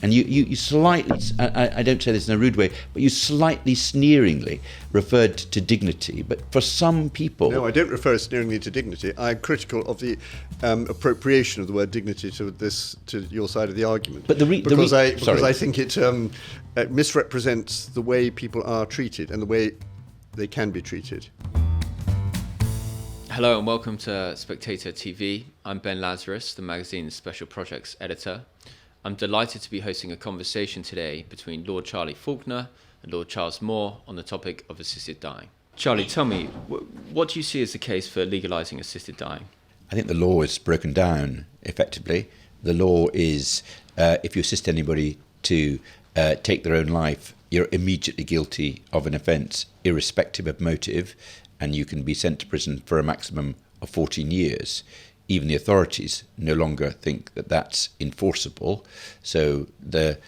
And you slightly, I don't say this in a rude way, but you slightly sneeringly referred to dignity. But for some people... No, I don't refer sneeringly to dignity. I'm critical of the appropriation of the word dignity to your side of the argument. But because I think it misrepresents the way people are treated and the way they can be treated. Hello and welcome to Spectator TV. I'm Ben Lazarus, the magazine's special projects editor. I'm delighted to be hosting a conversation today between Lord Charlie Falconer and Lord Charles Moore on the topic of assisted dying. Charlie, tell me, what do you see as the case for legalising assisted dying? I think the law is broken down effectively. The law is, if you assist anybody to take their own life, you're immediately guilty of an offence, irrespective of motive, and you can be sent to prison for a maximum of 14 years. Even the authorities no longer think that that's enforceable. So the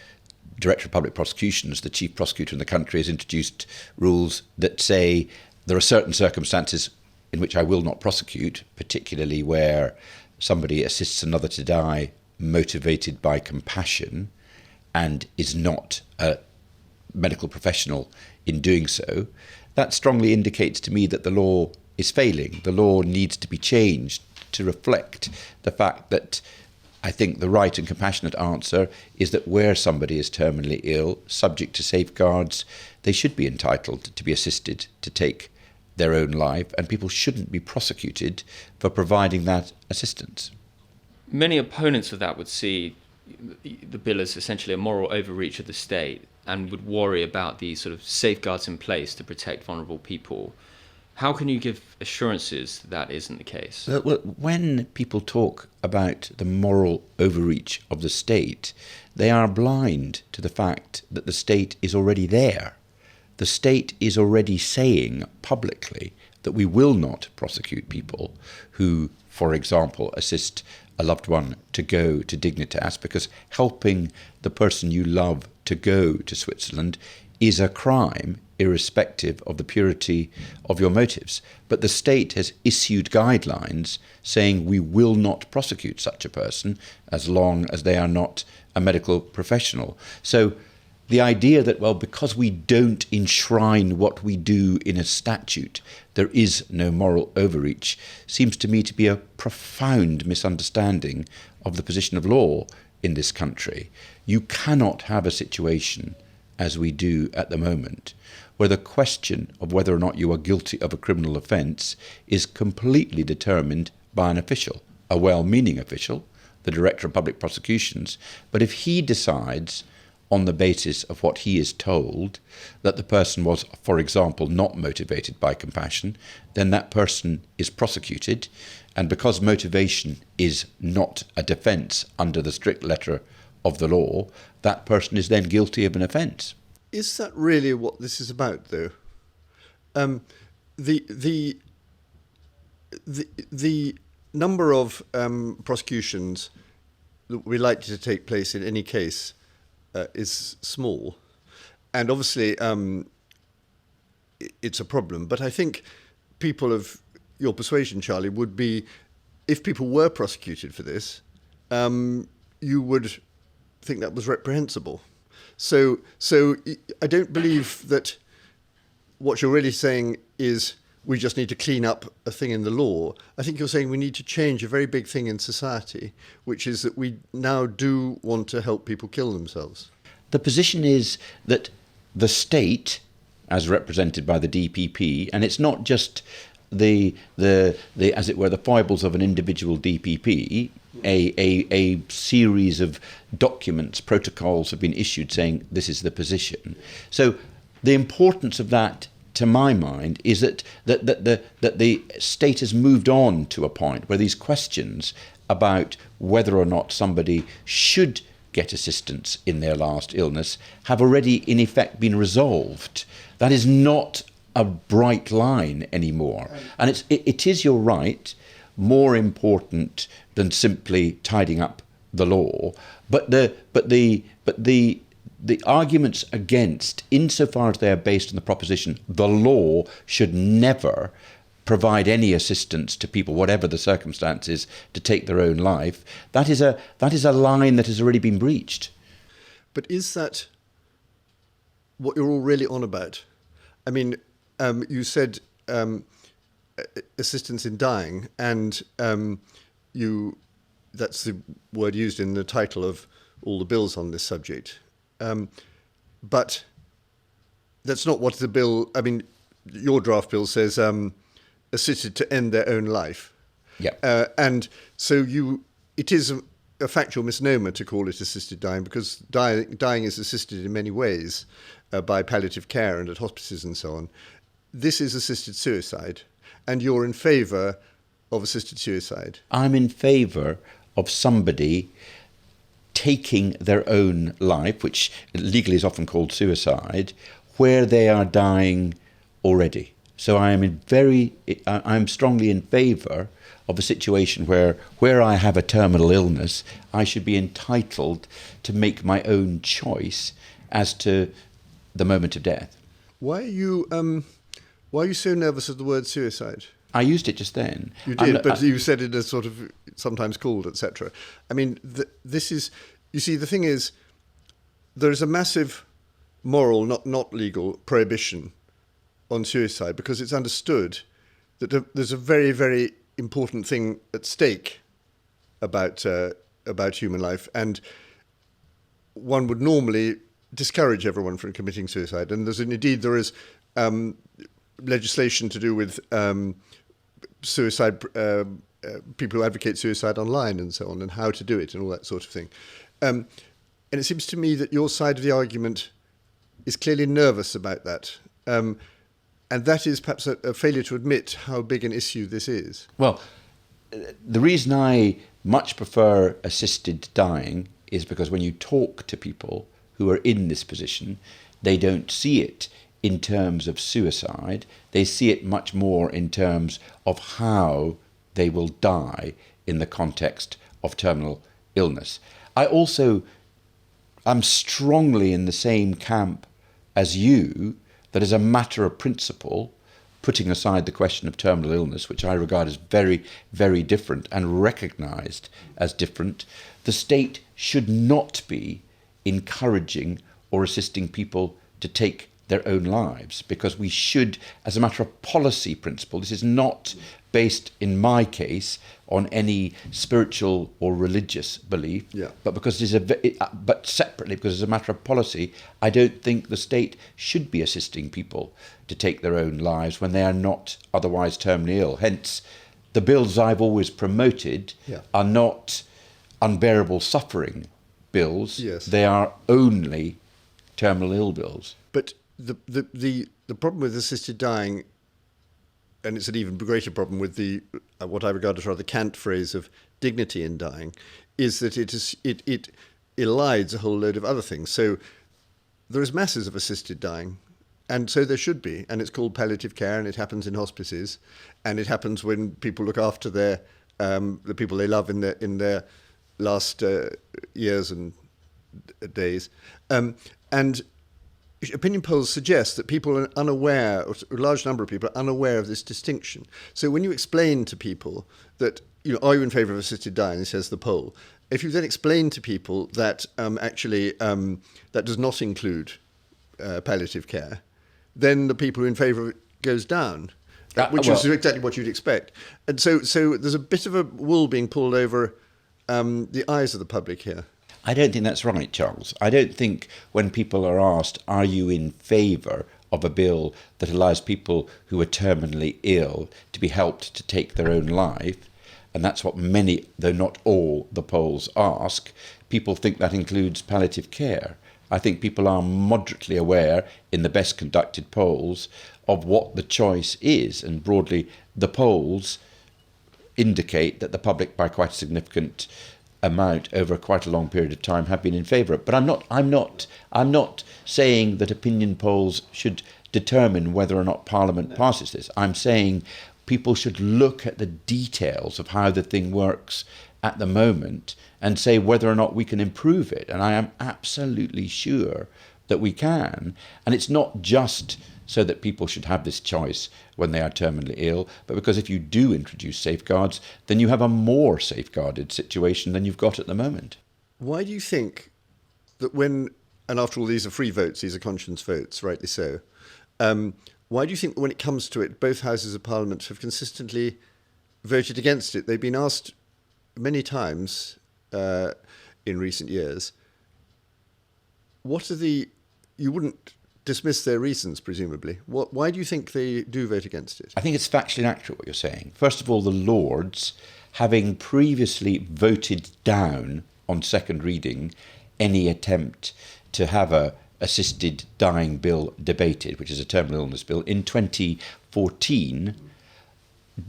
Director of Public Prosecutions, the Chief Prosecutor in the country, has introduced rules that say there are certain circumstances in which I will not prosecute, particularly where somebody assists another to die motivated by compassion and is not a medical professional in doing so. That strongly indicates to me that the law is failing. The law needs to be changed to reflect the fact that I think the right and compassionate answer is that where somebody is terminally ill, subject to safeguards, they should be entitled to be assisted to take their own life, and people shouldn't be prosecuted for providing that assistance. Many opponents of that would see the bill as essentially a moral overreach of the state and would worry about the sort of safeguards in place to protect vulnerable people. How can you give assurances that isn't the case? Well, when people talk about the moral overreach of the state, they are blind to the fact that the state is already there. The state is already saying publicly that we will not prosecute people who, for example, assist a loved one to go to Dignitas, because helping the person you love to go to Switzerland is a crime, irrespective of the purity of your motives. But the state has issued guidelines saying we will not prosecute such a person as long as they are not a medical professional. So the idea that, well, because we don't enshrine what we do in a statute, there is no moral overreach, seems to me to be a profound misunderstanding of the position of law in this country. You cannot have a situation, as we do at the moment, where the question of whether or not you are guilty of a criminal offence is completely determined by an official, a well-meaning official, the Director of Public Prosecutions. But if he decides, on the basis of what he is told, that the person was, for example, not motivated by compassion, then that person is prosecuted. And because motivation is not a defence under the strict letter of the law, that person is then guilty of an offence. Is that really what this is about, though? The number of prosecutions that we're likely to take place in any case is small, and obviously it's a problem. But I think people of your persuasion, Charlie, would be, if people were prosecuted for this, you would think that was reprehensible. So I don't believe that what you're really saying is we just need to clean up a thing in the law. I think you're saying we need to change a very big thing in society, which is that we now do want to help people kill themselves. The position is that the state, as represented by the DPP, and it's not just the as it were, the foibles of an individual DPP, a series of documents, protocols have been issued saying this is the position. So the importance of that, to my mind, is that the state has moved on to a point where these questions about whether or not somebody should get assistance in their last illness have already in effect been resolved. That is not a bright line anymore. And it is, you're right, more important than simply tidying up the law. But the arguments against, insofar as they are based on the proposition the law should never provide any assistance to people, whatever the circumstances, to take their own life, that is a line that has already been breached. But is that what you're all really on about? I mean, you said assistance in dying, and that's the word used in the title of all the bills on this subject. But that's not what the bill, I mean, your draft bill says assisted to end their own life. Yeah. And so it is a factual misnomer to call it assisted dying, because dying is assisted in many ways by palliative care and at hospices and so on. This is assisted suicide, and you're in favour of assisted suicide. I'm in favour of somebody taking their own life, which legally is often called suicide, where they are dying already. So I'm strongly in favour of a situation where I have a terminal illness, I should be entitled to make my own choice as to the moment of death. Why are you so nervous of the word suicide? I used it just then. You did, but you said it as sort of sometimes called, etc. I mean, this is, you see, the thing is, there is a massive moral, not legal, prohibition on suicide, because it's understood that there's a very, very important thing at stake about human life, and one would normally discourage everyone from committing suicide. And there is legislation to do with suicide, people who advocate suicide online and so on, and how to do it and all that sort of thing. And it seems to me that your side of the argument is clearly nervous about that. And that is perhaps a failure to admit how big an issue this is. Well, the reason I much prefer assisted dying is because when you talk to people who are in this position, they don't see it in terms of suicide. They see it much more in terms of how they will die in the context of terminal illness. I'm strongly in the same camp as you, that as a matter of principle, putting aside the question of terminal illness, which I regard as very, very different and recognised as different, the state should not be encouraging or assisting people to take their own lives, because we should, as a matter of policy principle, this is not based, in my case, on any spiritual or religious belief, but because but separately, because as a matter of policy, I don't think the state should be assisting people to take their own lives when they are not otherwise terminally ill. Hence, the bills I've always promoted are not unbearable suffering bills. Yes. They are only terminal ill bills. But the problem with assisted dying, and it's an even greater problem with the what I regard as rather the cant phrase of dignity in dying, is that it elides a whole load of other things. So there is masses of assisted dying, and so there should be, and it's called palliative care, and it happens in hospices, and it happens when people look after the people they love in their last years and days, and opinion polls suggest that people are unaware, or a large number of people are unaware of this distinction. So when you explain to people that, are you in favour of assisted dying, says the poll, if you then explain to people that that does not include palliative care, then the people who are in favour of it goes down, which is exactly what you'd expect. And so there's a bit of a wool being pulled over the eyes of the public here. I don't think that's right, Charles. I don't think when people are asked, are you in favour of a bill that allows people who are terminally ill to be helped to take their own life, and that's what many, though not all, the polls ask, people think that includes palliative care. I think people are moderately aware, in the best conducted polls, of what the choice is, and broadly the polls indicate that the public, by quite a significant amount over quite a long period of time, have been in favour. But I'm not saying that opinion polls should determine whether or not Parliament passes this. I'm saying people should look at the details of how the thing works at the moment and say whether or not we can improve it. And I am absolutely sure that we can. And it's not just so that people should have this choice when they are terminally ill, but because if you do introduce safeguards, then you have a more safeguarded situation than you've got at the moment. Why do you think that when and after all, these are free votes, these are conscience votes, rightly so. Why do you think when it comes to it, both houses of Parliament have consistently voted against it? They've been asked many times in recent years, you wouldn't dismiss their reasons, presumably. Why do you think they do vote against it? I think it's factually inaccurate what you're saying. First of all, the Lords, having previously voted down on second reading any attempt to have a assisted dying bill debated, which is a terminal illness bill, in 2014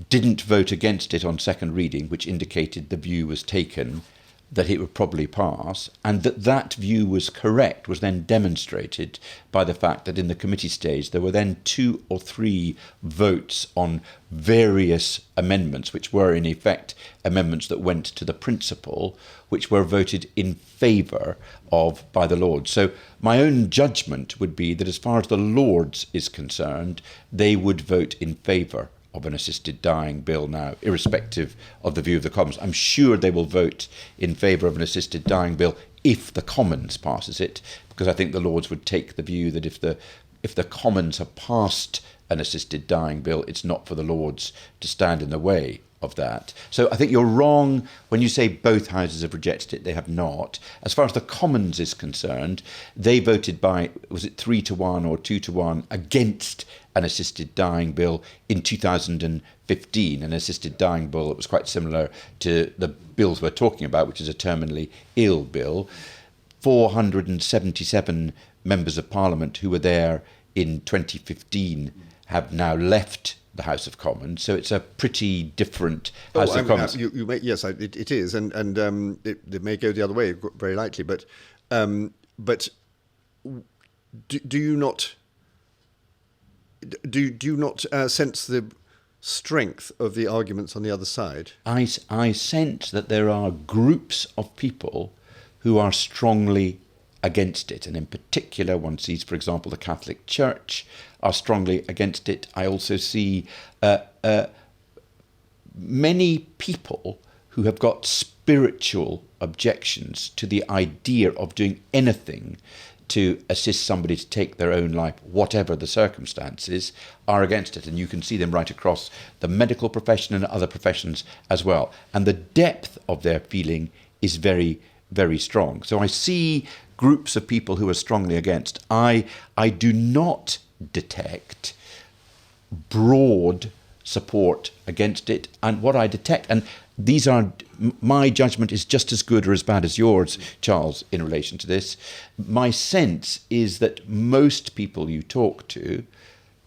didn't vote against it on second reading, which indicated the view was taken that it would probably pass, and that view was correct was then demonstrated by the fact that in the committee stage there were then 2 or 3 votes on various amendments, which were in effect amendments that went to the principle, which were voted in favour of by the Lords. So my own judgment would be that as far as the Lords is concerned, they would vote in favour of an assisted dying bill now, irrespective of the view of the Commons. I'm sure they will vote in favour of an assisted dying bill if the Commons passes it, because I think the Lords would take the view that if the Commons have passed an assisted dying bill, it's not for the Lords to stand in the way of that. So I think you're wrong when you say both houses have rejected it. They have not. As far as the Commons is concerned, they voted by, was it 3-1 or 2-1 against an assisted dying bill in 2015, an assisted dying bill that was quite similar to the bills we're talking about, which is a terminally ill bill. 477 members of Parliament who were there in 2015 have now left the House of Commons, so it's a pretty different House of Commons. Yes, it is, and it may go the other way, very likely. But do you not sense the strength of the arguments on the other side? I sense that there are groups of people who are strongly against it, and in particular one sees, for example, the Catholic Church are strongly against it. I also see many people who have got spiritual objections to the idea of doing anything to assist somebody to take their own life, whatever the circumstances, are against it. And you can see them right across the medical profession and other professions as well. And the depth of their feeling is very, very strong. So I see groups of people who are strongly against. I do not detect broad support against it. And what I detect, and these are, my judgment is just as good or as bad as yours, Charles, in relation to this. My sense is that most people you talk to,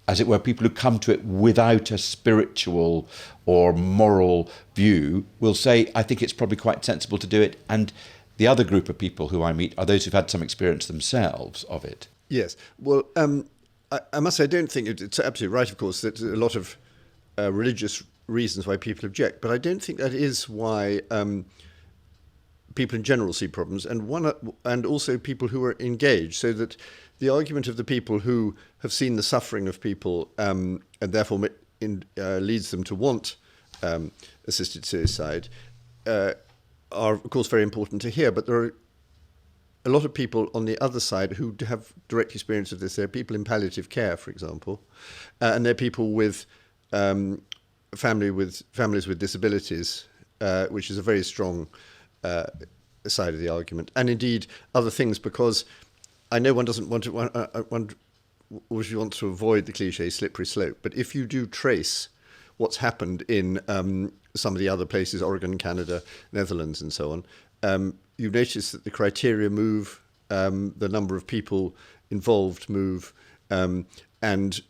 as it were, people who come to it without a spiritual or moral view, will say, I think it's probably quite sensible to do it. And the other group of people who I meet are those who've had some experience themselves of it. Yes. Well, I must say, I don't think it's absolutely right, of course, that a lot of religious reasons why people object, but I don't think that is why people in general see problems, and also people who are engaged, so that the argument of the people who have seen the suffering of people and therefore leads them to want assisted suicide are, of course, very important to hear. But there are a lot of people on the other side who have direct experience of this. There are people in palliative care, for example, and there are people with families with disabilities, which is a very strong side of the argument, and indeed other things, because I know one doesn't want to one wants to avoid the cliche slippery slope, but if you do trace what's happened in some of the other places, Oregon, Canada, Netherlands, and so on, you notice that the criteria move, the number of people involved move, and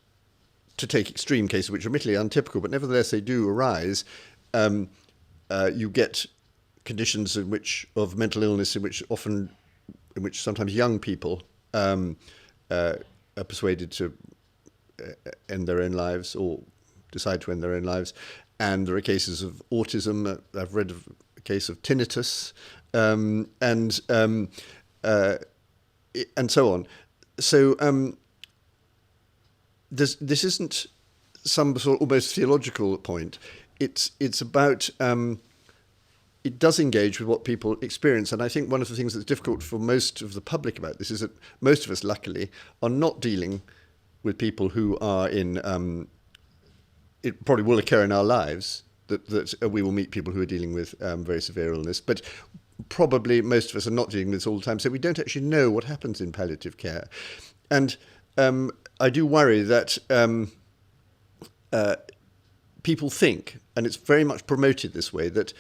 to take extreme cases, which are admittedly untypical, but nevertheless they do arise, you get conditions of mental illness in which sometimes young people are persuaded to end their own lives or decide to end their own lives. And there are cases of autism. I've read of a case of tinnitus, and so on. So this isn't some sort of almost theological point. It's about it does engage with what people experience. And I think one of the things that's difficult for most of the public about this is that most of us, luckily, are not dealing with people who are in, it probably will occur in our lives, that we will meet people who are dealing with very severe illness. But probably most of us are not dealing with this all the time, so we don't actually know what happens in palliative care. And I do worry that people think, and it's very much promoted this way, that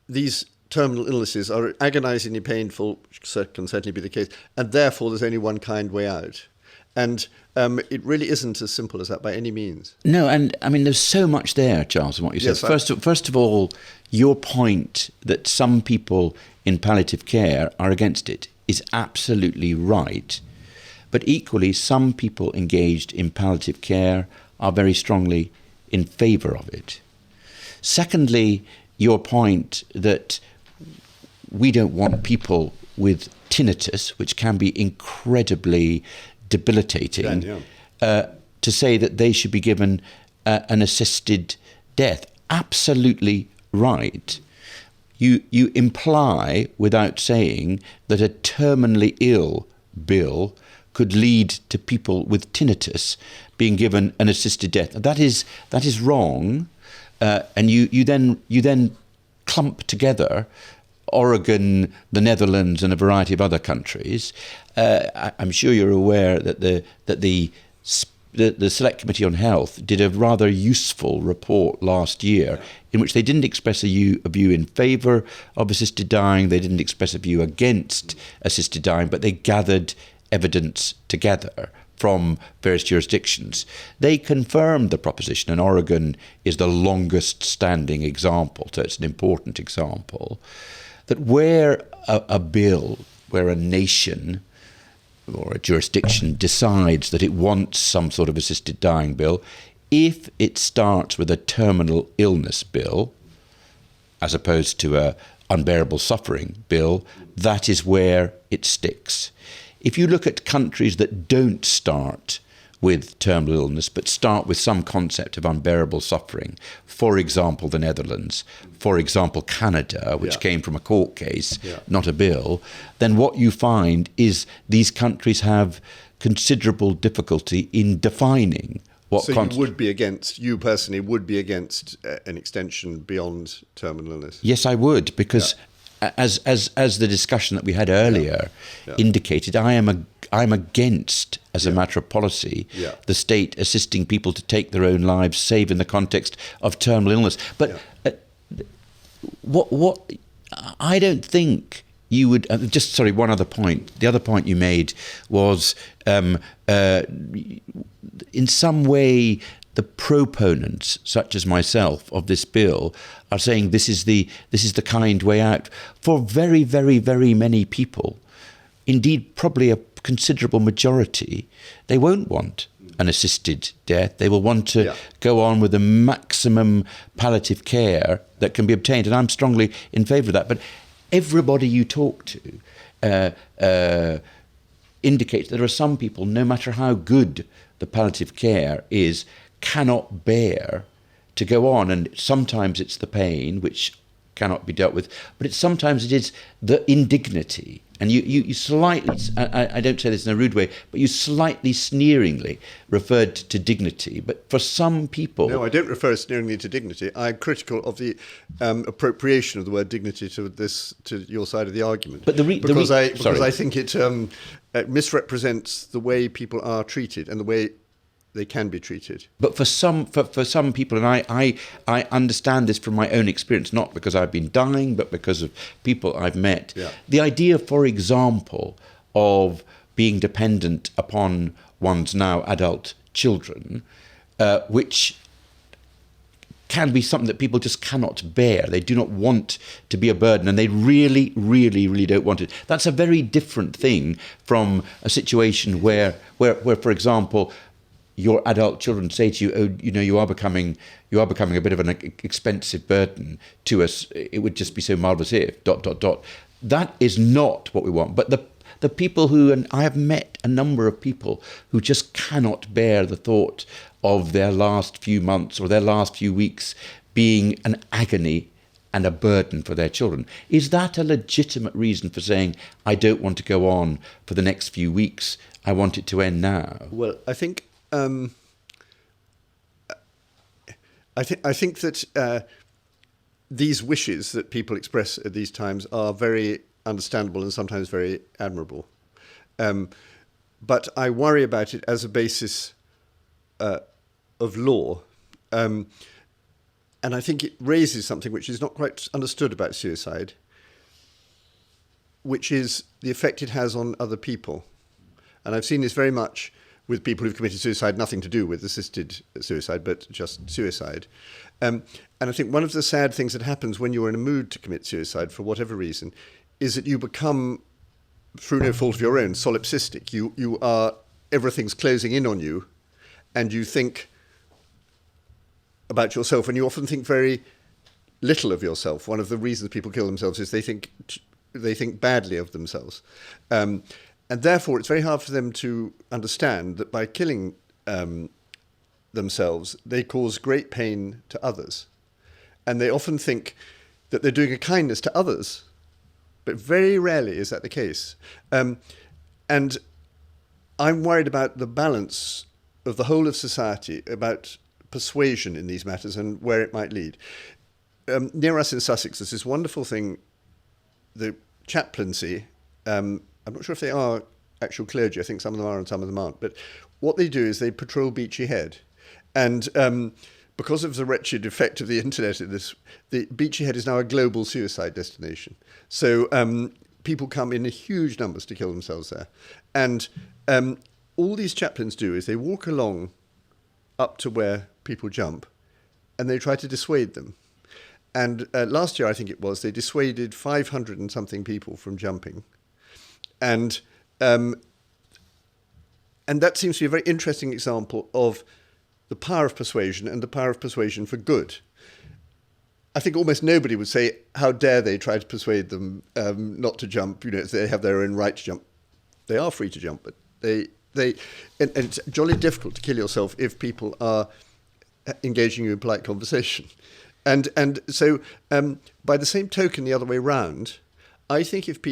these terminal illnesses are agonizingly painful, which can certainly be the case, and therefore there's only one kind way out. And it really isn't as simple as that by any means. No, and I mean, there's so much there, Charles, in what you said. Yes, First of all, your point that some people in palliative care are against it is absolutely right. But equally, some people engaged in palliative care are very strongly in favour of it. Secondly, your point that we don't want people with tinnitus, which can be incredibly debilitating, to say that they should be given an assisted death. Absolutely right. You imply, without saying, that a terminally ill bill could lead to people with tinnitus being given an assisted death. That is wrong, and you then clump together Oregon, the Netherlands, and a variety of other countries. I'm sure you're aware that the Select Committee on Health did a rather useful report last year in which they didn't express a view in favour of assisted dying, they didn't express a view against assisted dying, but they gathered evidence together from various jurisdictions. They confirmed the proposition, and Oregon is the longest standing example, so it's an important example, that where a bill, where a nation or a jurisdiction decides that it wants some sort of assisted dying bill, if it starts with a terminal illness bill, as opposed to a unbearable suffering bill, that is where it sticks. If you look at countries that don't start with terminal illness, but start with some concept of unbearable suffering, for example, the Netherlands, for example, Canada, which came from a court case, not a bill, then what you find is these countries have considerable difficulty in defining what so you personally would be against an extension beyond terminal illness? Yes, I would, because as the discussion that we had earlier indicated, I'm against, as a matter of policy, the state assisting people to take their own lives, save in the context of terminal illness. But what I don't think you would. One other point. The other point you made was, in some way, the proponents, such as myself, of this bill are saying this is the kind way out. For very, very, very many people, indeed probably a considerable majority, they won't want an assisted death. They will want to go on with the maximum palliative care that can be obtained, and I'm strongly in favour of that. But everybody you talk to indicates there are some people, no matter how good the palliative care is, cannot bear to go on, and sometimes it's the pain which cannot be dealt with, but sometimes it is the indignity. And you slightly, I don't say this in a rude way, but you slightly sneeringly referred to dignity. But for some people... No, I don't refer sneeringly to dignity. I'm critical of the appropriation of the word dignity to your side of the argument. But because I think it misrepresents the way people are treated and the way they can be treated. But for some people, and I understand this from my own experience, not because I've been dying, but because of people I've met. The idea, for example, of being dependent upon one's now adult children, which can be something that people just cannot bear. They do not want to be a burden, and they really, really, really don't want it. That's a very different thing from a situation where for example, your adult children say to you, "Oh, you are becoming a bit of an expensive burden to us. It would just be so marvellous if ... That is not what we want. But the people who, and I have met a number of people who just cannot bear the thought of their last few months or their last few weeks being an agony and a burden for their children. Is that a legitimate reason for saying, I don't want to go on for the next few weeks, I want it to end now? Well, I think that these wishes that people express at these times are very understandable and sometimes very admirable. But I worry about it as a basis of law. And I think it raises something which is not quite understood about suicide, which is the effect it has on other people. And I've seen this very much with people who've committed suicide, nothing to do with assisted suicide, but just suicide. And I think one of the sad things that happens when you're in a mood to commit suicide, for whatever reason, is that you become, through no fault of your own, solipsistic. You are, everything's closing in on you, and you think about yourself, and you often think very little of yourself. One of the reasons people kill themselves is they think badly of themselves. And therefore, it's very hard for them to understand that by killing themselves, they cause great pain to others. And they often think that they're doing a kindness to others, but very rarely is that the case. And I'm worried about the balance of the whole of society, about persuasion in these matters and where it might lead. Near us in Sussex, there's this wonderful thing, the chaplaincy. I'm not sure if they are actual clergy. I think some of them are and some of them aren't. But what they do is they patrol Beachy Head. And because of the wretched effect of the internet in this, the Beachy Head is now a global suicide destination. So people come in huge numbers to kill themselves there. And all these chaplains do is they walk along up to where people jump and they try to dissuade them. And last year, I think it was, they dissuaded 500 and something people from jumping. And that seems to be a very interesting example of the power of persuasion and the power of persuasion for good. I think almost nobody would say, how dare they try to persuade them not to jump, if they have their own right to jump. They are free to jump, but and it's jolly difficult to kill yourself if people are engaging you in polite conversation. And so by the same token, the other way round, I think if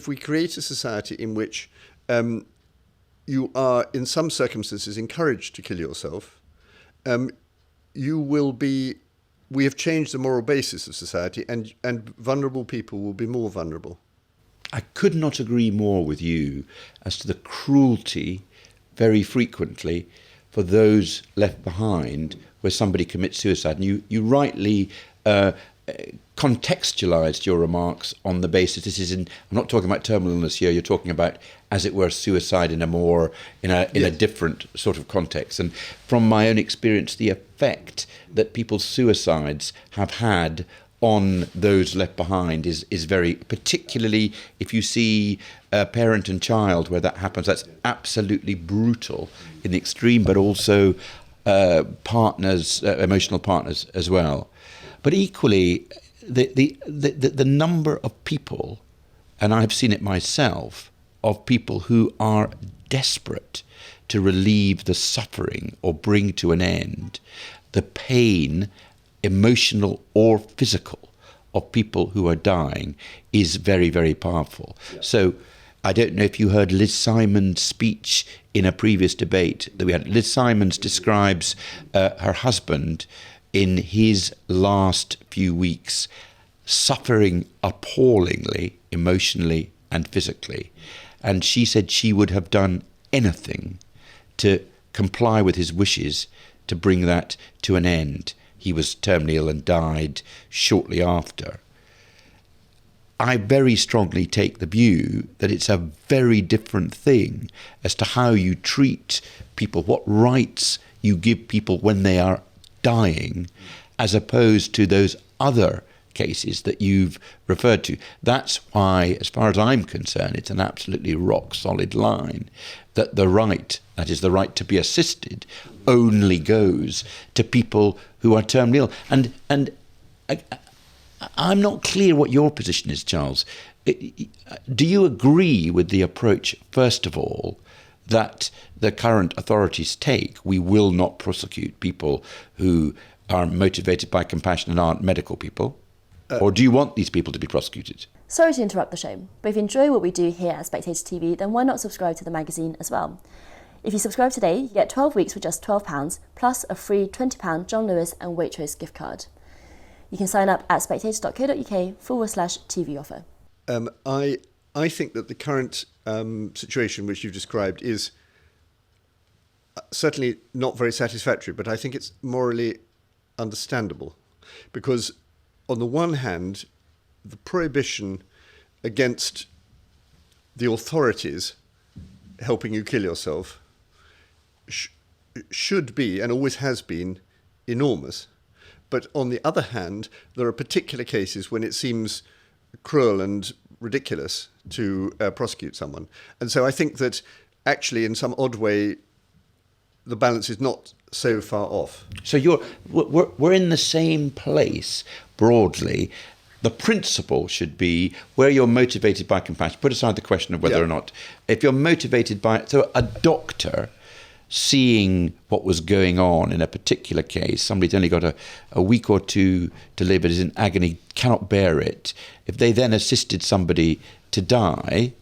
we create a society in which you are, in some circumstances, encouraged to kill yourself, we have changed the moral basis of society, and vulnerable people will be more vulnerable. I could not agree more with you as to the cruelty, very frequently, for those left behind where somebody commits suicide. And you rightly contextualized your remarks on the basis I'm not talking about terminal illness here, you're talking about, as it were, suicide in a different sort of context. And from my own experience, the effect that people's suicides have had on those left behind is very, particularly if you see parent and child where that happens, that's absolutely brutal in the extreme, but also partners, emotional partners as well. But equally, the number of people, and I've seen it myself, of people who are desperate to relieve the suffering or bring to an end the pain, emotional or physical, of people who are dying is very, very powerful. Yeah. So I don't know if you heard Liz Simon's speech in a previous debate that we had. Liz Simons describes her husband in his last few weeks suffering appallingly, emotionally and physically. And she said she would have done anything to comply with his wishes to bring that to an end. He was terminally ill and died shortly after. I very strongly take the view that it's a very different thing as to how you treat people, what rights you give people when they are dying, as opposed to those other cases that you've referred to. That's why, as far as I'm concerned, it's an absolutely rock-solid line that the right, that is the right to be assisted, only goes to people who are terminally ill. And I'm not clear what your position is, Charles. Do you agree with the approach, first of all, that the current authorities take? We will not prosecute people who are motivated by compassion and aren't medical people. Or do you want these people to be prosecuted? Sorry to interrupt the show, but if you enjoy what we do here at Spectator TV, then why not subscribe to the magazine as well? If you subscribe today, you get 12 weeks for just £12, plus a free £20 John Lewis and Waitrose gift card. You can sign up at spectator.co.uk/TV offer. I think that the current situation which you've described is certainly not very satisfactory, but I think it's morally understandable. Because on the one hand, the prohibition against the authorities helping you kill yourself should be, and always has been, enormous. But on the other hand, there are particular cases when it seems cruel and ridiculous to prosecute someone. And so I think that actually, in some odd way, the balance is not so far off. So we're in the same place broadly. The principle should be where you're motivated by compassion. Put aside the question of whether or not, if you're motivated by, so a doctor seeing what was going on in a particular case, somebody's only got a week or two to live, but is in agony, cannot bear it. If they then assisted somebody to die,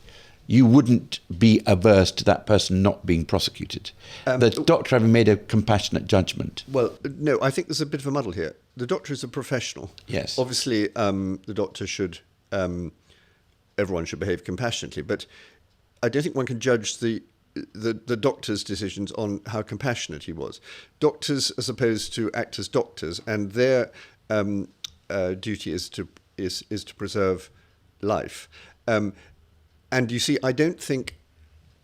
you wouldn't be averse to that person not being prosecuted. The doctor having made a compassionate judgment. Well, no, I think there's a bit of a muddle here. The doctor is a professional. Yes. Obviously, the doctor should, everyone should behave compassionately, but I don't think one can judge the doctor's decisions on how compassionate he was. Doctors are supposed to act as doctors, and their duty is to preserve life. And you see, I think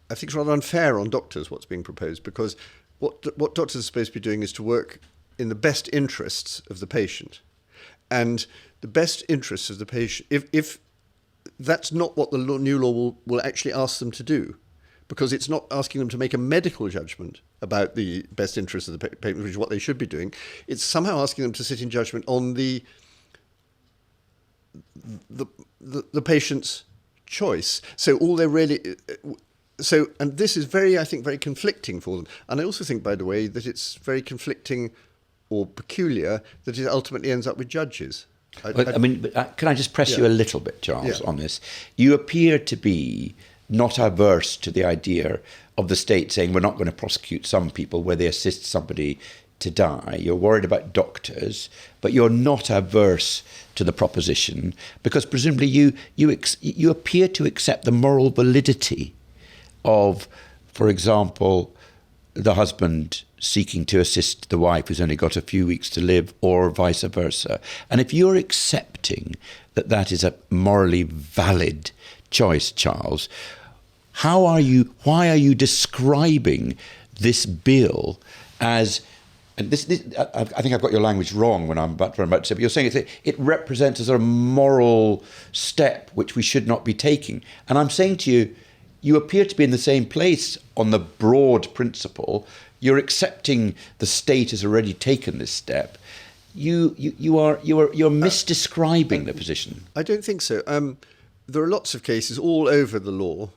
it's rather unfair on doctors what's being proposed, because what doctors are supposed to be doing is to work in the best interests of the patient. And the best interests of the patient, if that's not what the new law will actually ask them to do, because it's not asking them to make a medical judgment about the best interests of the patient, which is what they should be doing. It's somehow asking them to sit in judgment on the patient's choice. So all they're really... and this is very conflicting for them. And I also think, by the way, that it's very conflicting or peculiar that it ultimately ends up with judges. Can I just press you a little bit, Charles, on this? You appear to be not averse to the idea of the state saying we're not going to prosecute some people where they assist somebody to die. You're worried about doctors, but you're not averse to the proposition because presumably you appear to accept the moral validity of, for example, the husband seeking to assist the wife who's only got a few weeks to live, or vice versa. And if you're accepting that that is a morally valid choice, Charles, why are you describing this bill as, and this I think I've got your language wrong when I'm about to say, but you're saying it represents a sort of moral step which we should not be taking. And I'm saying to you, you appear to be in the same place on the broad principle. You're accepting the state has already taken this step. You're misdescribing the position. I don't think so. There are lots of cases all over the law,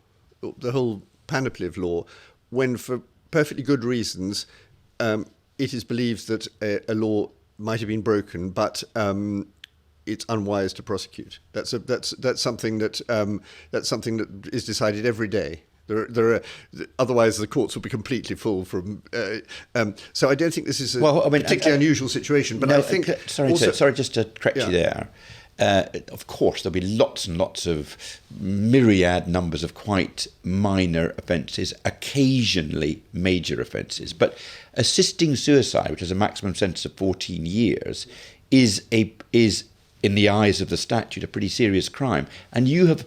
the whole panoply of law, when for perfectly good reasons it is believed that a law might have been broken, but it's unwise to prosecute. That's something that is decided every day. There are otherwise the courts will be completely full from. So I don't think this is a particularly unusual situation. But I think sorry, just to correct you there. Of course, there'll be lots and lots of myriad numbers of quite minor offences, occasionally major offences. But assisting suicide, which has a maximum sentence of 14 years, is in the eyes of the statute a pretty serious crime. And you have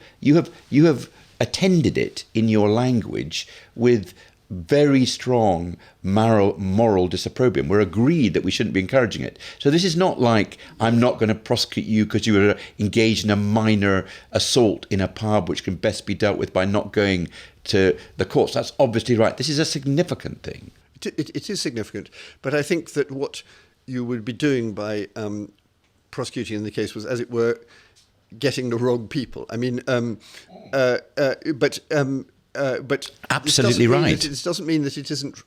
attended it in your language with very strong moral disapprobation. We're agreed that we shouldn't be encouraging it. So this is not like I'm not going to prosecute you because you were engaged in a minor assault in a pub, which can best be dealt with by not going to the courts. That's obviously right. This is a significant thing. It is significant. But I think that what you would be doing by prosecuting in the case was, as it were, getting the wrong people. I mean, but absolutely right. This doesn't mean that it isn't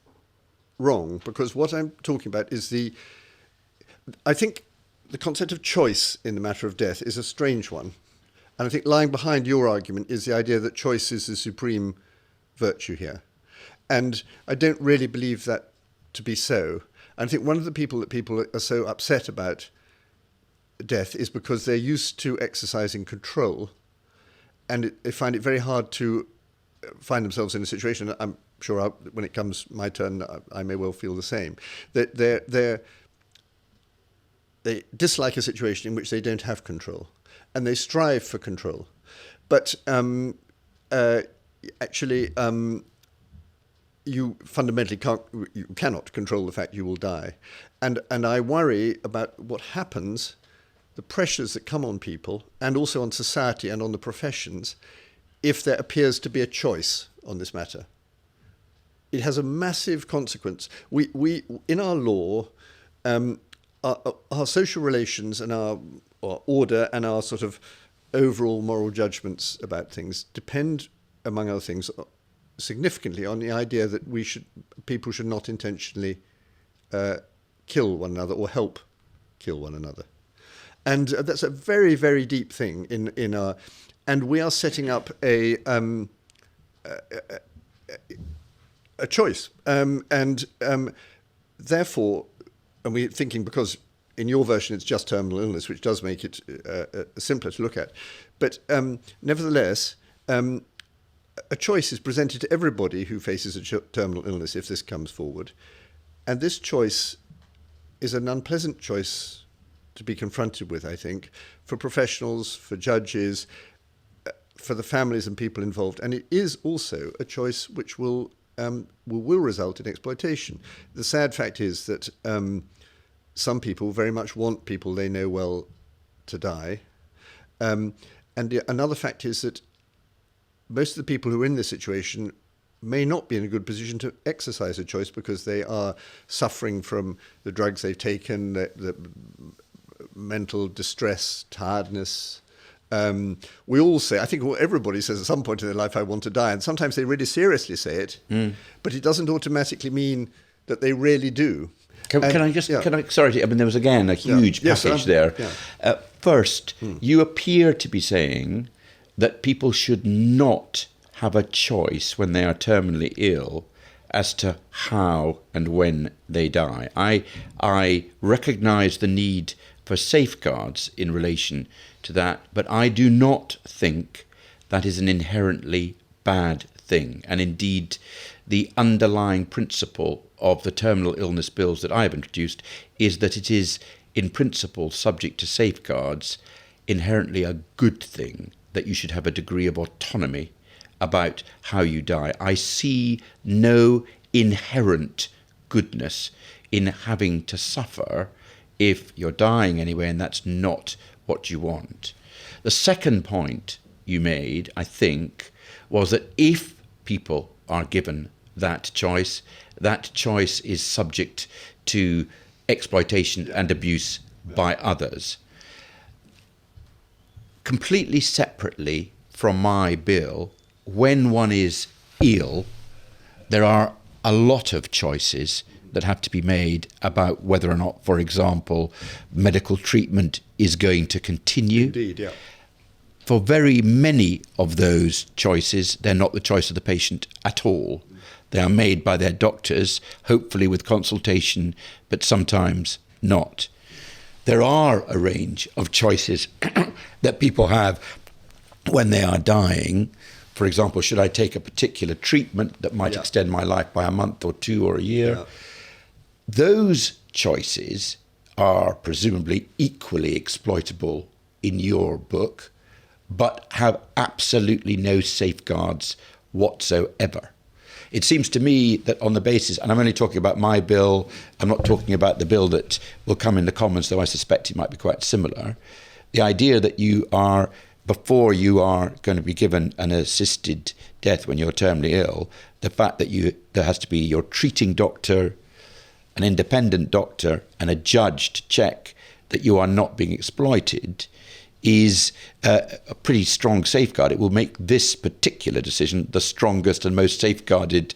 wrong, because what I'm talking about is I think the concept of choice in the matter of death is a strange one. And I think lying behind your argument is the idea that choice is the supreme virtue here. And I don't really believe that to be so. I think one of the people are so upset about death is because they're used to exercising control, and they find it very hard to find themselves in a situation. I'm sure when it comes my turn, I may well feel the same. That they dislike a situation in which they don't have control, and they strive for control. But actually, you fundamentally cannot control the fact you will die. And I worry about what happens, the pressures that come on people, and also on society and on the professions, if there appears to be a choice on this matter. It has a massive consequence. We in our law, our social relations and our order and our sort of overall moral judgments about things depend, among other things, significantly on the idea that people should not intentionally kill one another or help kill one another. And that's a very, very deep thing in our, and we are setting up a choice, and therefore, and we're thinking, because in your version it's just terminal illness, which does make it simpler to look at, but nevertheless, a choice is presented to everybody who faces a terminal illness if this comes forward, and this choice is an unpleasant choice to be confronted with, I think, for professionals, for judges, for the families and people involved. And it is also a choice which will result in exploitation. The sad fact is that some people very much want people they know well to die. Another fact is that most of the people who are in this situation may not be in a good position to exercise a choice because they are suffering from the drugs they've taken, the mental distress, tiredness. We all say, I think everybody says at some point in their life, I want to die. And sometimes they really seriously say it, but it doesn't automatically mean that they really do. Sorry, I mean, there was again a huge passage there. Yeah. First, you appear to be saying that people should not have a choice when they are terminally ill as to how and when they die. I recognise the need for safeguards in relation to that, but I do not think that is an inherently bad thing. And indeed, the underlying principle of the terminal illness bills that I have introduced is that it is, in principle, subject to safeguards, inherently a good thing that you should have a degree of autonomy about how you die. I see no inherent goodness in having to suffer if you're dying anyway, and that's not what you want. The second point you made, I think, was that if people are given that choice is subject to exploitation and abuse by others. Completely separately from my bill, when one is ill, there are a lot of choices that have to be made about whether or not, for example, medical treatment is going to continue. Indeed, yeah. For very many of those choices, they're not the choice of the patient at all. They are made by their doctors, hopefully with consultation, but sometimes not. There are a range of choices that people have when they are dying. For example, should I take a particular treatment that might extend my life by a month or two or a year? Yeah. Those choices are presumably equally exploitable in your book, but have absolutely no safeguards whatsoever. It seems to me that on the basis, and I'm only talking about my bill, I'm not talking about the bill that will come in the Commons, though I suspect it might be quite similar, the idea that you are, before you are going to be given an assisted death when you're terminally ill, the fact that there has to be your treating doctor, an independent doctor, and a judge to check that you are not being exploited is a pretty strong safeguard. It will make this particular decision the strongest and most safeguarded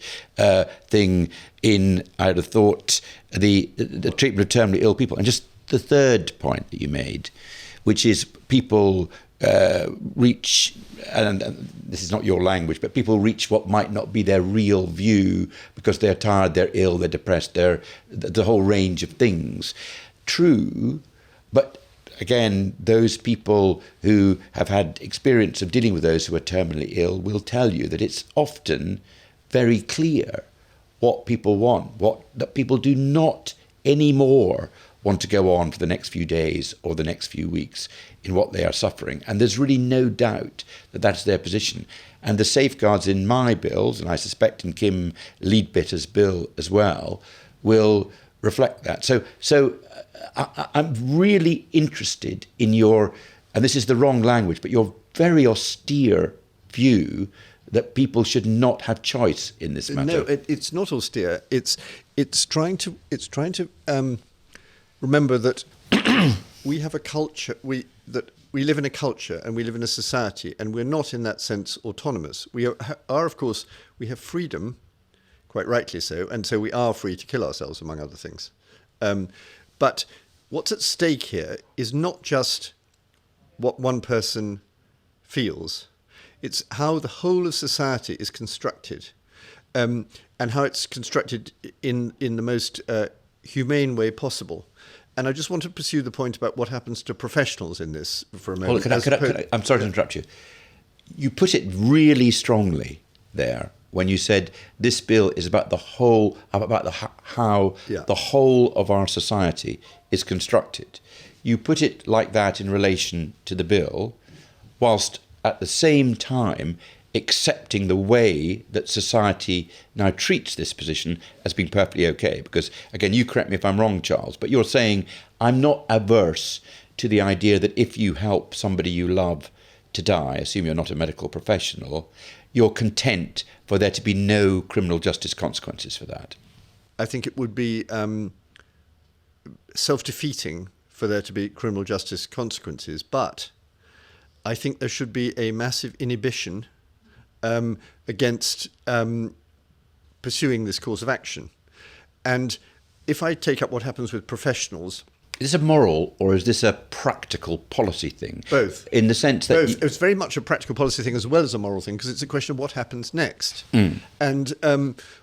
thing in, I would have thought, the treatment of terminally ill people. And just the third point that you made, which is people reach, and this is not your language, but people reach what might not be their real view because they're tired, they're ill, they're depressed, they're the whole range of things. True, but again, those people who have had experience of dealing with those who are terminally ill will tell you that it's often very clear what people want, that people do not anymore want to go on for the next few days or the next few weeks in what they are suffering. And there's really no doubt that that's their position. And the safeguards in my bills, and I suspect in Kim Leadbeater's bill as well, will reflect that. So I'm really interested in your, and this is the wrong language, but your very austere view that people should not have choice in this matter. No, it's not austere. It's trying to remember that we have a culture. We live in a culture and we live in a society, and we're not in that sense autonomous. We are of course, we have freedom, quite rightly so, and so we are free to kill ourselves, among other things. But what's at stake here is not just what one person feels. It's how the whole of society is constructed, and how it's constructed in the most humane way possible. And I just want to pursue the point about what happens to professionals in this for a moment. I'm sorry to interrupt you. You put it really strongly there when you said this bill is about the whole, how the whole of our society is constructed. You put it like that in relation to the bill, whilst at the same time accepting the way that society now treats this position as being perfectly okay. Because, again, you correct me if I'm wrong, Charles, but you're saying I'm not averse to the idea that if you help somebody you love to die, assume you're not a medical professional, you're content for there to be no criminal justice consequences for that. I think it would be self-defeating for there to be criminal justice consequences, but I think there should be a massive inhibition against pursuing this course of action. And if I take up what happens with professionals... Is this a moral or is this a practical policy thing? Both. In the sense that... Both. It's very much a practical policy thing as well as a moral thing, because it's a question of what happens next. And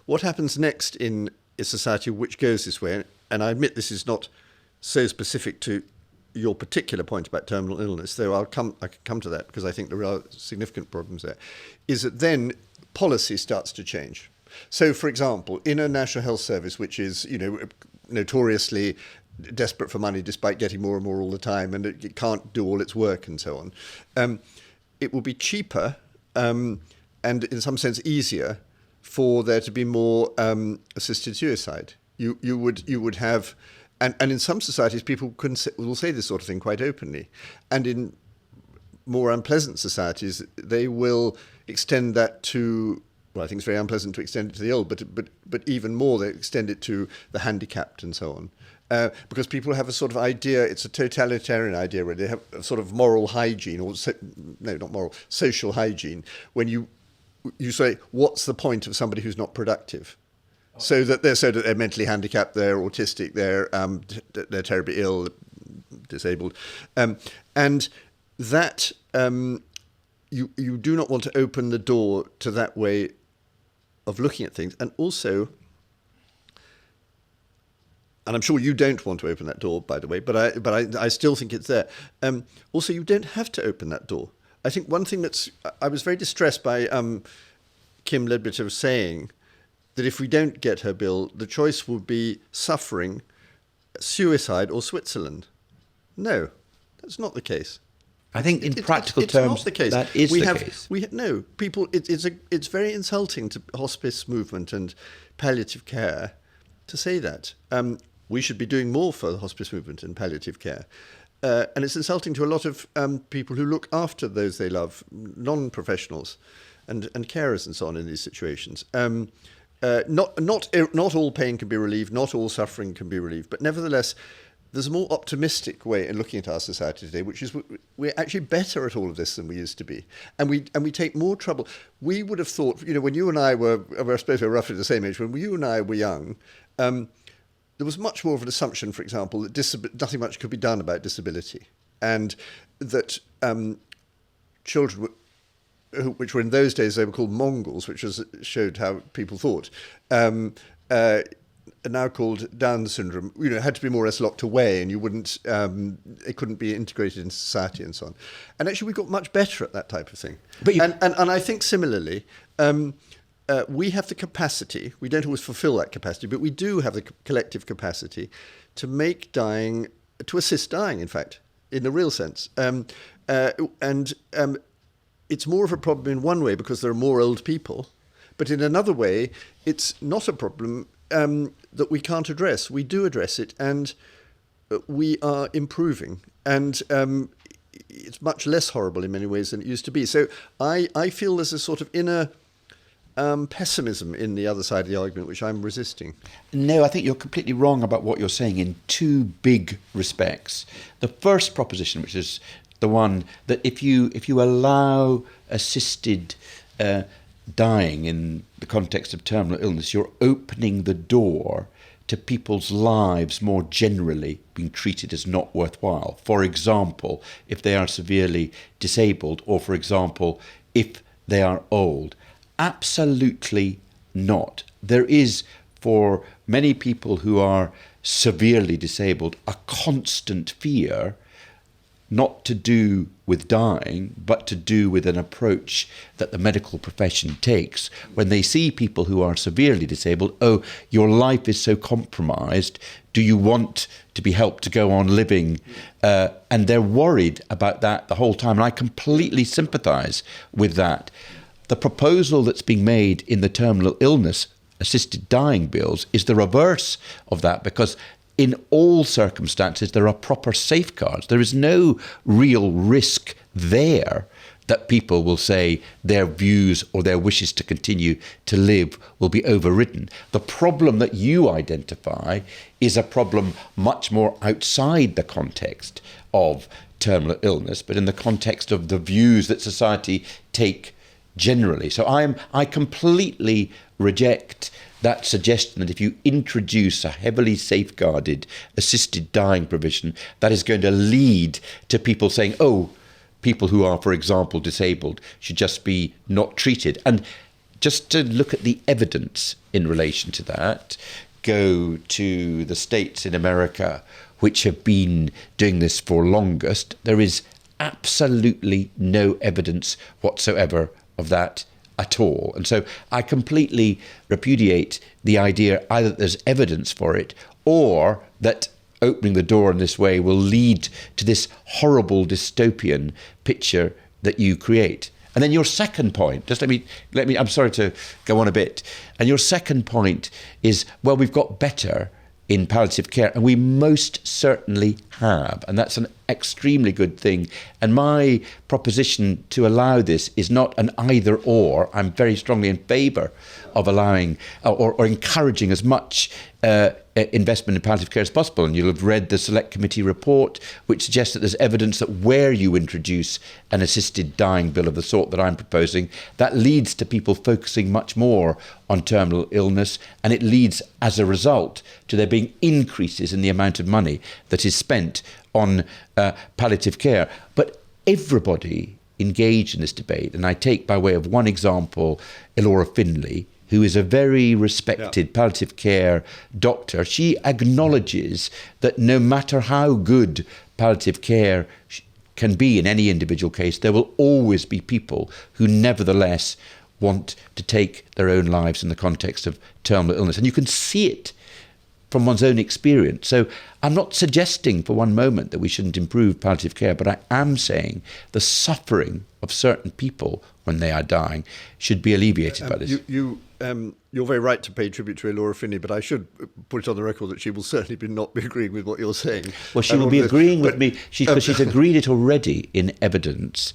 what happens next in a society which goes this way, and I admit this is not so specific to your particular point about terminal illness, though I can come to that because I think there are significant problems there, is that then policy starts to change. So, for example, in a National Health Service, which is, notoriously desperate for money despite getting more and more all the time, and it can't do all its work and so on, it will be cheaper and in some sense easier for there to be more assisted suicide. You would have... And in some societies, people will say this sort of thing quite openly. And in more unpleasant societies, they will extend that to, well, I think it's very unpleasant to extend it to the ill, but even more, they extend it to the handicapped and so on. Because people have a sort of idea, it's a totalitarian idea, where they have a sort of moral hygiene, social hygiene, when you say, what's the point of somebody who's not productive? So that they're mentally handicapped, they're autistic, they're terribly ill, disabled, and that you do not want to open the door to that way of looking at things, and also, and I'm sure you don't want to open that door, by the way, but I still think it's there. Also, you don't have to open that door. I think one thing I was very distressed by Kim Leadbeater saying that if we don't get her bill, the choice will be suffering, suicide, or Switzerland. No, that's not the case. I think in practical terms, not the case. That is the case. No, people. It's very insulting to hospice movement and palliative care to say that. We should be doing more for the hospice movement and palliative care. And it's insulting to a lot of people who look after those they love, non-professionals and carers and so on in these situations. Not all pain can be relieved, not all suffering can be relieved, but nevertheless, there's a more optimistic way in looking at our society today, which is we're actually better at all of this than we used to be, and we take more trouble. We would have thought, when you and I I suppose we're roughly the same age, when you and I were young, there was much more of an assumption, for example, that nothing much could be done about disability, and that children, which were in those days, they were called Mongols, which showed how people thought, are now called Down syndrome, had to be more or less locked away, and you wouldn't, it couldn't be integrated into society and so on. And actually, we got much better at that type of thing. And I think similarly, we have the capacity. We don't always fulfil that capacity, but we do have the collective capacity to make dying, to assist dying, in fact, in the real sense. It's more of a problem in one way because there are more old people, but in another way, it's not a problem that we can't address. We do address it, and we are improving. And it's much less horrible in many ways than it used to be. So I feel there's a sort of inner pessimism in the other side of the argument, which I'm resisting. No, I think you're completely wrong about what you're saying in two big respects. The first proposition, which is the one that if you allow assisted dying in the context of terminal illness, you're opening the door to people's lives more generally being treated as not worthwhile. For example, if they are severely disabled, or for example, if they are old. Absolutely not. There is, for many people who are severely disabled, a constant fear, not to do with dying, but to do with an approach that the medical profession takes when they see people who are severely disabled. Oh, your life is so compromised. Do you want to be helped to go on living? And they're worried about that the whole time. And I completely sympathise with that. The proposal that's being made in the terminal illness assisted dying bills is the reverse of that, because in all circumstances, there are proper safeguards. There is no real risk there that people will say their views or their wishes to continue to live will be overridden. The problem that you identify is a problem much more outside the context of terminal illness, but in the context of the views that society take generally. So I completely reject that suggestion that if you introduce a heavily safeguarded assisted dying provision, that is going to lead to people saying, oh, people who are, for example, disabled should just be not treated. And just to look at the evidence in relation to that, go to the states in America which have been doing this for longest. There is absolutely no evidence whatsoever of that at all. And so I completely repudiate the idea either that there's evidence for it or that opening the door in this way will lead to this horrible dystopian picture that you create. And then your second point, just let me, I'm sorry to go on a bit. And your second point is, well, we've got better in palliative care, and we most certainly have, and that's an extremely good thing. And my proposition to allow this is not an either or. I'm very strongly in favour of allowing or encouraging as much investment in palliative care as possible. And you'll have read the Select Committee report, which suggests that there's evidence that where you introduce an assisted dying bill of the sort that I'm proposing, that leads to people focusing much more on terminal illness, and it leads as a result to there being increases in the amount of money that is spent on palliative care. But everybody engaged in this debate, and I take by way of one example Elora Finlay, who is a very respected palliative care doctor. She acknowledges that no matter how good palliative care can be in any individual case, there will always be people who nevertheless want to take their own lives in the context of terminal illness. And you can see it from one's own experience. So I'm not suggesting for one moment that we shouldn't improve palliative care, but I am saying the suffering of certain people when they are dying should be alleviated by this. You're very right to pay tribute to Elora Finlay, but I should put it on the record that she will certainly not be agreeing with what you're saying. Well, she will be agreeing with me, because she's agreed it already in evidence,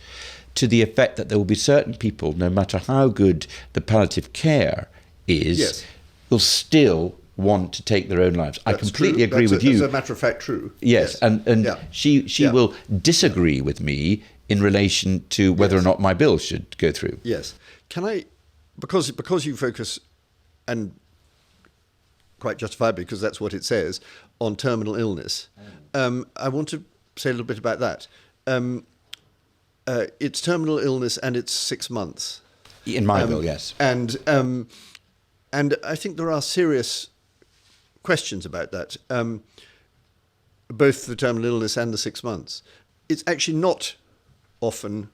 to the effect that there will be certain people, no matter how good the palliative care is, will still want to take their own lives. I completely agree with you. As a matter of fact, true. Yes, and she will disagree with me in relation to whether or not my bill should go through. Yes. Can I, because you focus, and quite justifiably, because that's what it says, on terminal illness. I want to say a little bit about that. It's terminal illness and it's 6 months. In my bill, yes. And I think there are serious questions about that, both the terminal illness and the 6 months. It's actually not often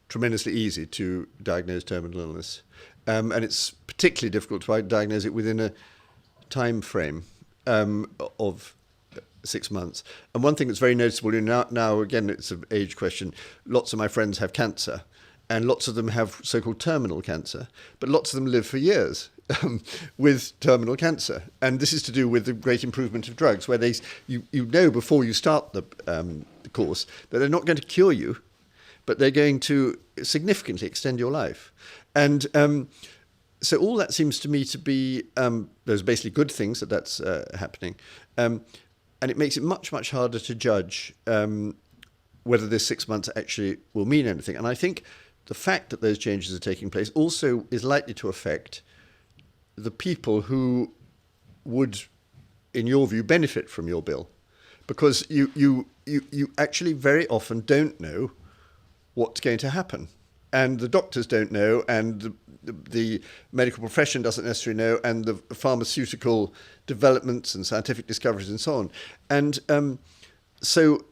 tremendously easy to diagnose terminal illness. And it's particularly difficult to diagnose it within a time frame of 6 months. And one thing that's very noticeable, now again, it's an age question, lots of my friends have cancer, and lots of them have so-called terminal cancer, but lots of them live for years with terminal cancer. And this is to do with the great improvement of drugs, where you know before you start the course that they're not going to cure you, but they're going to significantly extend your life. And so all that seems to me to be, those basically good things that's happening. And it makes it much, much harder to judge whether this 6 months actually will mean anything. And I think the fact that those changes are taking place also is likely to affect the people who would, in your view, benefit from your bill. Because you actually very often don't know what's going to happen. And the doctors don't know, and the medical profession doesn't necessarily know, and the pharmaceutical developments and scientific discoveries and so on. And so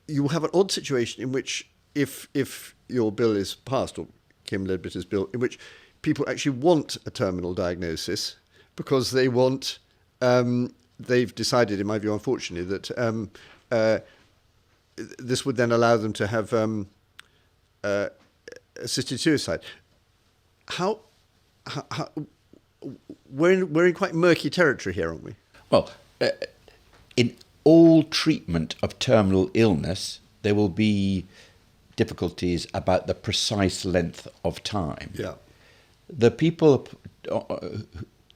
you have an odd situation in which if your bill is passed, or Kim Leadbeater's bill, in which people actually want a terminal diagnosis because they want, they've decided, in my view, unfortunately, that this would then allow them to have assisted suicide. We're in quite murky territory here, aren't we? Well, in all treatment of terminal illness, there will be difficulties about the precise length of time. Yeah. The people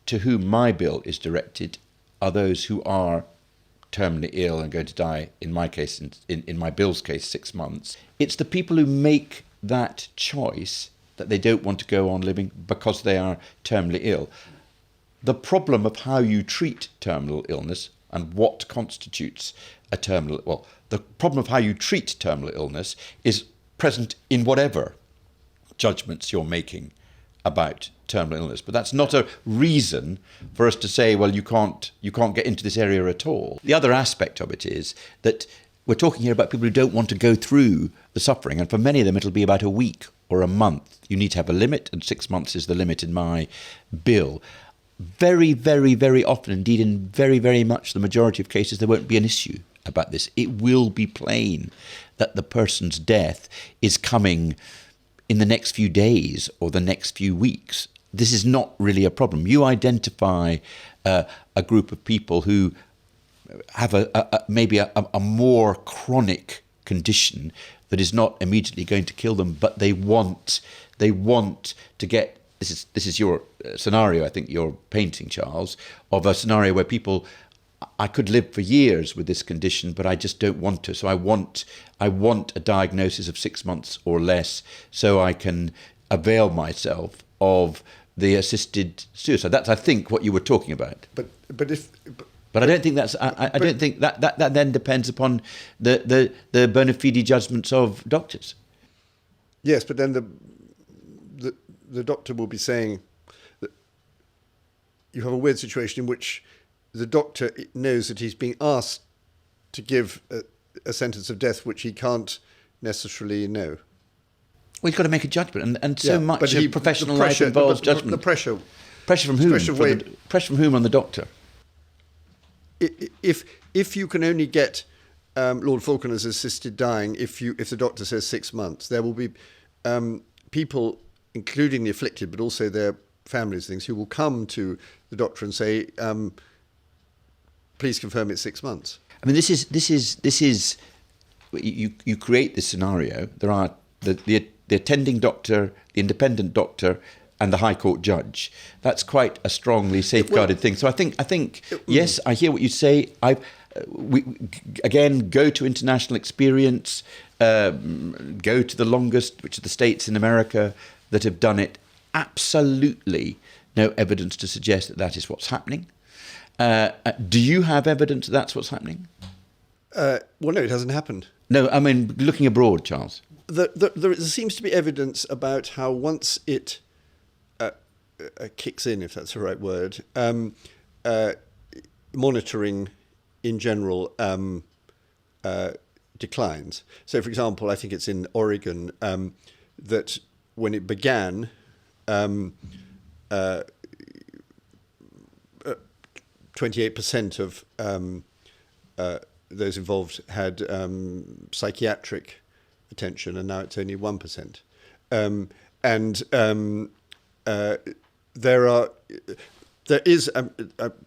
to whom my bill is directed are those who are terminally ill and going to die, in my case, in my bill's case, 6 months. It's the people who make that choice that they don't want to go on living because they are terminally ill. The problem of how you treat terminal illness and what constitutes a terminal, well, the problem of how you treat terminal illness is present in whatever judgments you're making about terminal illness. But that's not a reason for us to say, well, you can't get into this area at all. The other aspect of it is that we're talking here about people who don't want to go through the suffering, and for many of them it'll be about a week or a month. You need to have a limit, and 6 months is the limit in my bill. Very, very, very often, indeed in very, very much the majority of cases, there won't be an issue about this. It will be plain that the person's death is coming in the next few days or the next few weeks. This is not really a problem. You identify a group of people who have maybe a more chronic condition that is not immediately going to kill them, but they want to get. This is your scenario, I think you're painting, Charles, of a scenario where people, I could live for years with this condition, but I just don't want to. So I want a diagnosis of 6 months or less, so I can avail myself of the assisted suicide. That's, I think, what you were talking about. But I don't think that's. I don't think that then depends upon the bona fide judgments of doctors. Yes, but then the doctor will be saying that you have a weird situation in which the doctor knows that he's being asked to give a sentence of death which he can't necessarily know. Well, he's got to make a judgment, and so much of professional life involves judgment. The pressure. Pressure from whom? Pressure from whom on the doctor? If you can only get Lord Falconer's assisted dying, if the doctor says 6 months, there will be people, including the afflicted, but also their families, things, who will come to the doctor and say, please confirm it's 6 months. I mean, this is you create this scenario. There are the attending doctor, the independent doctor, and the High Court judge. That's quite a strongly safeguarded thing. So I think yes, I hear what you say. We again go to international experience, go to the longest, which are the states in America that have done it absolutely no evidence to suggest that that is what's happening. Do you have evidence that that's what's happening? Well, no, it hasn't happened. No, I mean, looking abroad, Charles. There seems to be evidence about how once it kicks in, if that's the right word, monitoring in general declines. So, for example, I think it's in Oregon that when it began, 28% of those involved had psychiatric attention, and now it's only 1%. There is,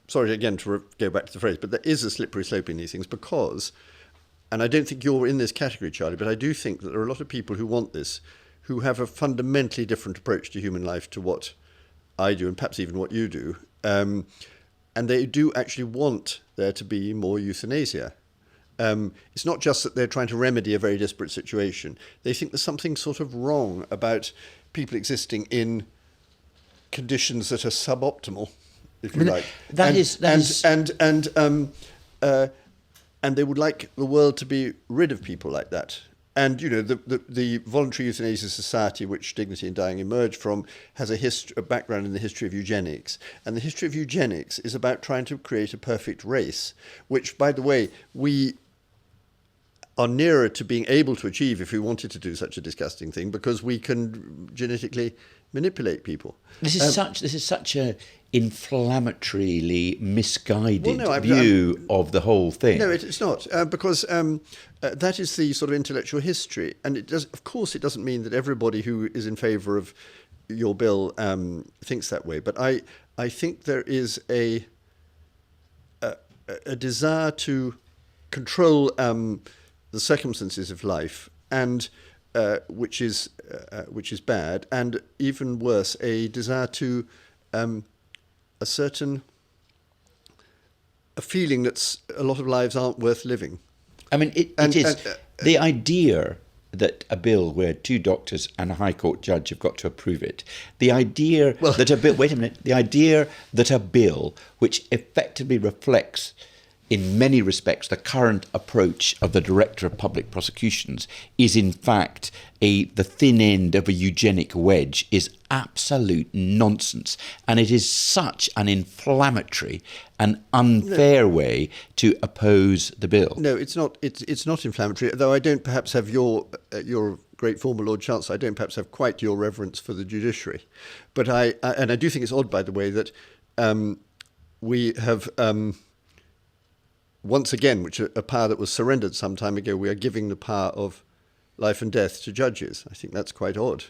sorry again to go back to the phrase, but there is a slippery slope in these things because, and I don't think you're in this category, Charlie, but I do think that there are a lot of people who want this, who have a fundamentally different approach to human life to what I do, and perhaps even what you do. And they do actually want there to be more euthanasia. It's not just that they're trying to remedy a very disparate situation. They think there's something sort of wrong about people existing in conditions that are suboptimal, if you like. And they would like the world to be rid of people like that. And, you know, the Voluntary Euthanasia Society, which Dignity in Dying emerged from, has a background in the history of eugenics. And the history of eugenics is about trying to create a perfect race, which, by the way, we are nearer to being able to achieve if we wanted to do such a disgusting thing, because we can genetically manipulate people. This is such a inflammatorily misguided view of the whole thing. No, it's not, because that is the sort of intellectual history, and it does. Of course, it doesn't mean that everybody who is in favour of your bill thinks that way. But I think there is a desire to control the circumstances of life, and which is bad, and even worse, a desire to a feeling that a lot of lives aren't worth living. I mean, it is the idea that a bill where two doctors and a High Court judge have got to approve it, the idea that a bill, wait a minute, the idea that a bill which effectively reflects in many respects the current approach of the Director of Public Prosecutions is in fact the thin end of a eugenic wedge is absolute nonsense, and it is such an inflammatory and unfair way to oppose the bill. No, it's not. It's not inflammatory. Though I don't perhaps have your great former Lord Chancellor. I don't perhaps have quite your reverence for the judiciary, but I do think it's odd, by the way, that we have. Once again, which a power that was surrendered some time ago, we are giving the power of life and death to judges. I think that's quite odd.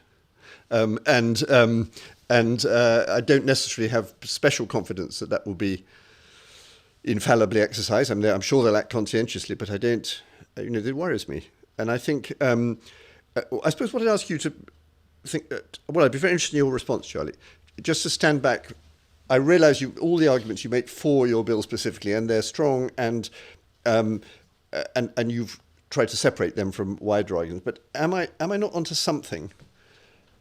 And I don't necessarily have special confidence that that will be infallibly exercised. I'm sure they'll act conscientiously, but I don't, it worries me. And I think, I suppose what I'd ask you to think, I'd be very interested in your response, Charlie, just to stand back. I realise all the arguments you make for your bill specifically, and they're strong, and you've tried to separate them from wider arguments. But am I not onto something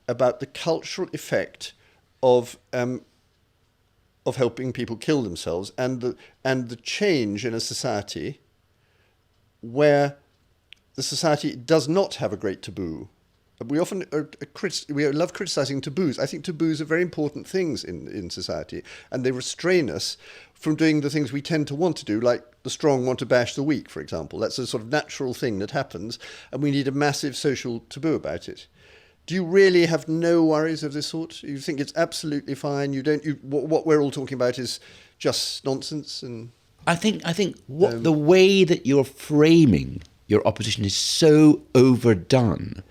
about the cultural effect of helping people kill themselves, and the change in a society where the society does not have a great taboo? We often we love criticising taboos. I think taboos are very important things in society, and they restrain us from doing the things we tend to want to do, like the strong want to bash the weak, for example. That's a sort of natural thing that happens, and we need a massive social taboo about it. Do you really have no worries of this sort? You think it's absolutely fine? What we're all talking about is just nonsense? And I think the way that you're framing your opposition is so overdone,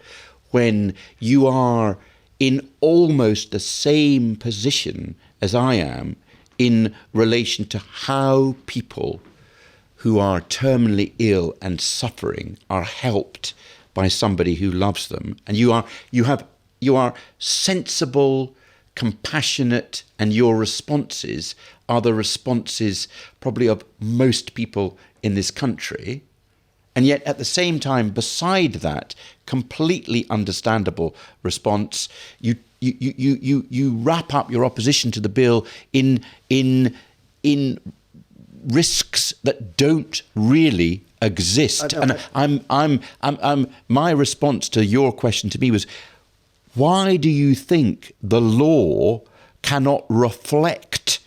when you are in almost the same position as I am in relation to how people who are terminally ill and suffering are helped by somebody who loves them. And you are sensible, compassionate, and your responses are the responses probably of most people in this country. And yet, at the same time, beside that completely understandable response, you wrap up your opposition to the bill in risks that don't really exist. And my response to your question to me was, why do you think the law cannot reflect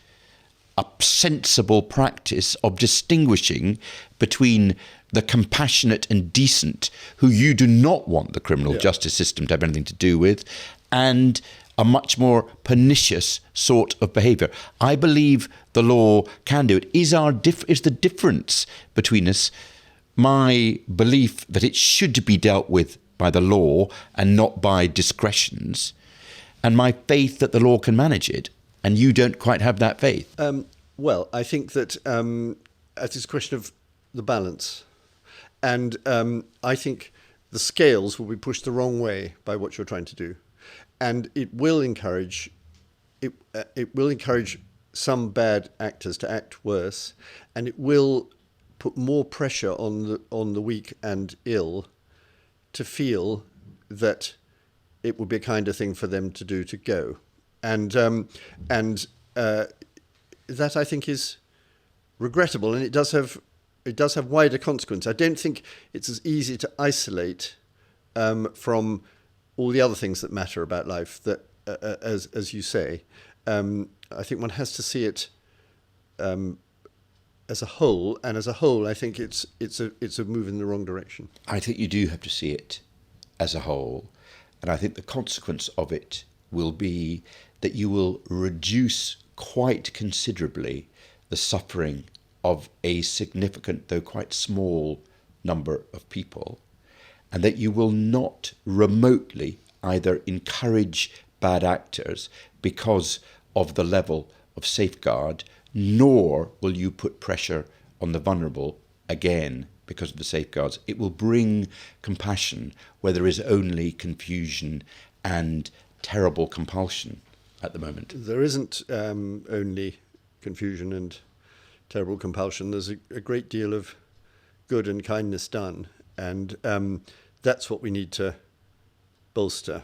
a sensible practice of distinguishing between the compassionate and decent, who you do not want the criminal justice system to have anything to do with, and a much more pernicious sort of behaviour? I believe the law can do it. Is the difference between us my belief that it should be dealt with by the law and not by discretions, and my faith that the law can manage it, and you don't quite have that faith? Well, I think that it's a question of the balance. And I think the scales will be pushed the wrong way by what you're trying to do. And it will encourage some bad actors to act worse, and it will put more pressure on the weak and ill to feel that it would be a kinder thing for them to do to go. And that, I think, is regrettable, and it does have wider consequences. I don't think it's as easy to isolate from all the other things that matter about life, that as you say. I think one has to see it as a whole, and as a whole, I think it's a move in the wrong direction. I think you do have to see it as a whole, and I think the consequence of it will be that you will reduce quite considerably the suffering of a significant, though quite small, number of people, and that you will not remotely either encourage bad actors because of the level of safeguard, nor will you put pressure on the vulnerable again because of the safeguards. It will bring compassion where there is only confusion and terrible compulsion at the moment. There isn't only confusion and terrible compulsion. There's a great deal of good and kindness done, and that's what we need to bolster.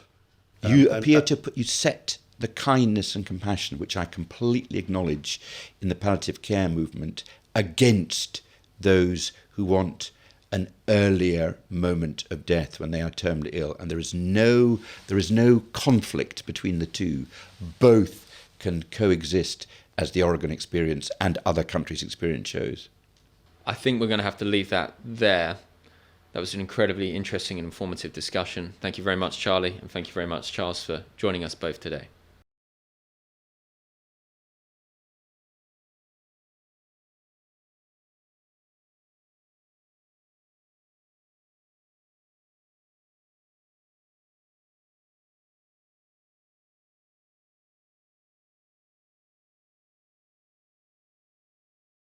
You appear you set the kindness and compassion, which I completely acknowledge in the palliative care movement, against those who want an earlier moment of death when they are terminally ill. And there is no conflict between the two. Both can coexist, as the Oregon experience and other countries' experience shows. I think we're going to have to leave that there. That was an incredibly interesting and informative discussion. Thank you very much, Charlie, and thank you very much, Charles, for joining us both today.